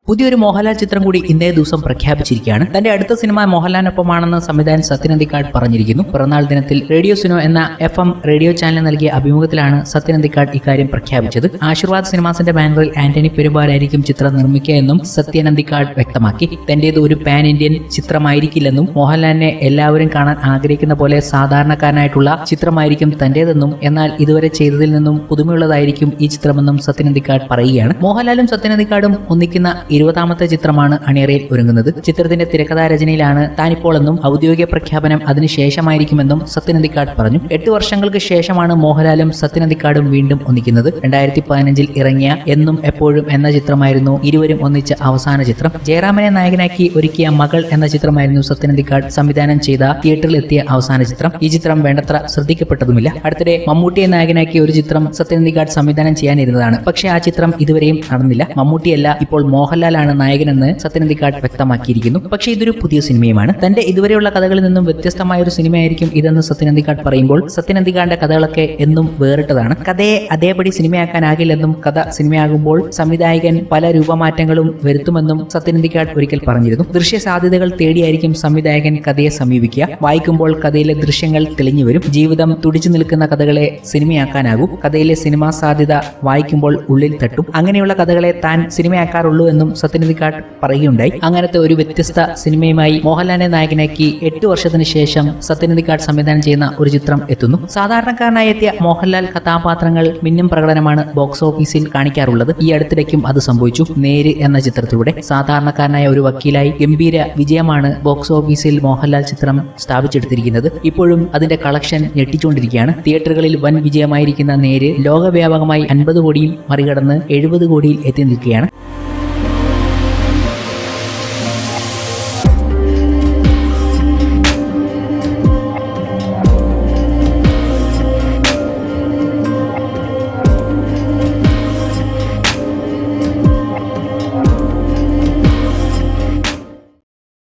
പുതിയൊരു മോഹൻലാൽ ചിത്രം കൂടി ഇന്നേ ദിവസം പ്രഖ്യാപിച്ചിരിക്കുകയാണ്. തന്റെ അടുത്ത സിനിമ മോഹൻലാലിനൊപ്പമാണെന്ന് സംവിധായകൻ സത്യൻ അന്തിക്കാട് പറഞ്ഞിരിക്കുന്നു. പിറന്നാൾ ദിനത്തിൽ റേഡിയോ സുനോ എന്ന FM റേഡിയോ ചാനൽ നൽകിയ അഭിമുഖത്തിലാണ് സത്യൻ അന്തിക്കാട് ഇക്കാര്യം പ്രഖ്യാപിച്ചത്. ആശീർവാദ് സിനിമാസിന്റെ ബാനറിൽ ആന്റണി പെരുമ്പാവൂരായിരിക്കും ചിത്രം നിർമ്മിക്കുക എന്നും സത്യൻ അന്തിക്കാട് വ്യക്തമാക്കി. തന്റേത് ഒരു പാൻ ഇന്ത്യൻ ചിത്രമായിരിക്കില്ലെന്നും മോഹൻലാലിനെ എല്ലാവരും കാണാൻ ആഗ്രഹിക്കുന്ന പോലെ സാധാരണക്കാരനായിട്ടുള്ള ചിത്രമായിരിക്കും തന്റേതെന്നും എന്നാൽ ഇതുവരെ ചെയ്തതിൽ നിന്നും പുതുമയുള്ളതായിരിക്കും ഈ ചിത്രമെന്നും സത്യൻ അന്തിക്കാട് പറയുകയാണ്. മോഹൻലാലും സത്യൻ അന്തിക്കാടും ഒന്നിക്കുന്ന 20ാമത്തെ ചിത്രമാണ് അണിയറയിൽ ഒരുങ്ങുന്നത്. ചിത്രത്തിന്റെ തിരക്കഥാ രചനയിലാണ് താനിപ്പോളെന്നും ഔദ്യോഗിക പ്രഖ്യാപനം അതിനുശേഷമായിരിക്കുമെന്നും സത്യൻ അന്തിക്കാട് പറഞ്ഞു. 8 വർഷങ്ങൾക്ക് ശേഷമാണ് മോഹൻലാലും സത്യൻ അന്തിക്കാടും വീണ്ടും ഒന്നിക്കുന്നത്. 2015 ഇറങ്ങിയ എന്നും എപ്പോഴും എന്ന ചിത്രമായിരുന്നു ഇരുവരും ഒന്നിച്ച അവസാന ചിത്രം. ജയറാമിനെ നായകനാക്കി ഒരുക്കിയ മകൾ എന്ന ചിത്രമായിരുന്നു സത്യൻ അന്തിക്കാട് സംവിധാനം ചെയ്ത തിയേറ്ററിൽ എത്തിയ അവസാന ചിത്രം. ഈ ചിത്രം വേണ്ടത്ര ശ്രദ്ധിക്കപ്പെട്ടതുമില്ല. അടുത്തിടെ മമ്മൂട്ടിയെ നായകനാക്കി ഒരു ചിത്രം സത്യൻ അന്തിക്കാട് സംവിധാനം ചെയ്യാനിരുന്നതാണ്. പക്ഷേ ആ ചിത്രം ഇതുവരെയും നടന്നില്ല. മമ്മൂട്ടിയല്ല, ഇപ്പോൾ മോഹൻലാലാണ് നായകനെന്ന് സത്യൻ അന്തിക്കാട് വ്യക്തമാക്കിയിരിക്കുന്നു. പക്ഷേ ഇതൊരു പുതിയ സിനിമയുമാണ്. തന്റെ ഇതുവരെയുള്ള കഥകളിൽ നിന്നും വ്യത്യസ്തമായ ഒരു സിനിമയായിരിക്കും ഇതെന്ന് സത്യൻ അന്തിക്കാട് പറയുമ്പോൾ സത്യൻ അന്തിക്കാടിന്റെ കഥകളൊക്കെ എന്നും വേറിട്ടതാണ്. കഥയെ അതേപടി സിനിമയാക്കാനാകില്ലെന്നും കഥ സിനിമയാകുമ്പോൾ സംവിധായകൻ പല രൂപമാറ്റങ്ങളും വരുത്തുമെന്നും സത്യൻ അന്തിക്കാട് ഒരിക്കൽ പറഞ്ഞിരുന്നു. ദൃശ്യ സാധ്യതകൾ തേടിയായിരിക്കും സംവിധായകൻ കഥയെ സമീപിക്കുക. വായിക്കുമ്പോൾ കഥയിലെ ദൃശ്യങ്ങൾ തെളിഞ്ഞു വരും. ജീവിതം തുടിച്ചു നിൽക്കുന്ന കഥകളെ സിനിമയാക്കാനാകൂ. കഥയിലെ സിനിമാ സാധ്യത വായിക്കുമ്പോൾ ഉള്ളിൽ തട്ടും. അങ്ങനെയുള്ള കഥകളെ താൻ സിനിമയാക്കാറുള്ളൂ എന്നും സത്യൻ അന്തിക്കാട് പറയുകയുണ്ടായി. അങ്ങനത്തെ ഒരു വ്യത്യസ്ത സിനിമയുമായി മോഹൻലാലിനെ നായകനാക്കി 8 വർഷത്തിന് ശേഷം സത്യൻ അന്തിക്കാട് സംവിധാനം ചെയ്യുന്ന ഒരു ചിത്രം എത്തുന്നു. സാധാരണക്കാരനായി എത്തിയ മോഹൻലാൽ കഥാപാത്രങ്ങൾ മിന്നും പ്രകടനമാണ് ബോക്സ് ഓഫീസിൽ കാണിക്കാറുള്ളത്. ഈ അടുത്തിടയ്ക്കും അത് സംഭവിച്ചു. നേര് എന്ന ചിത്രത്തിലൂടെ സാധാരണക്കാരനായ ഒരു വക്കീലായി ഗംഭീര വിജയമാണ് ബോക്സ് ഓഫീസിൽ മോഹൻലാൽ ചിത്രം സ്ഥാപിച്ചെടുത്തിരിക്കുന്നത്. ഇപ്പോഴും അതിന്റെ കളക്ഷൻ ഞെട്ടിച്ചുകൊണ്ടിരിക്കുകയാണ്. തിയേറ്ററുകളിൽ വൻ വിജയമായിരിക്കുന്ന നേര് ലോകവ്യാപകമായി 50 കോടിയിൽ മറികടന്ന് 70 കോടിയിൽ എത്തി നിൽക്കുകയാണ്.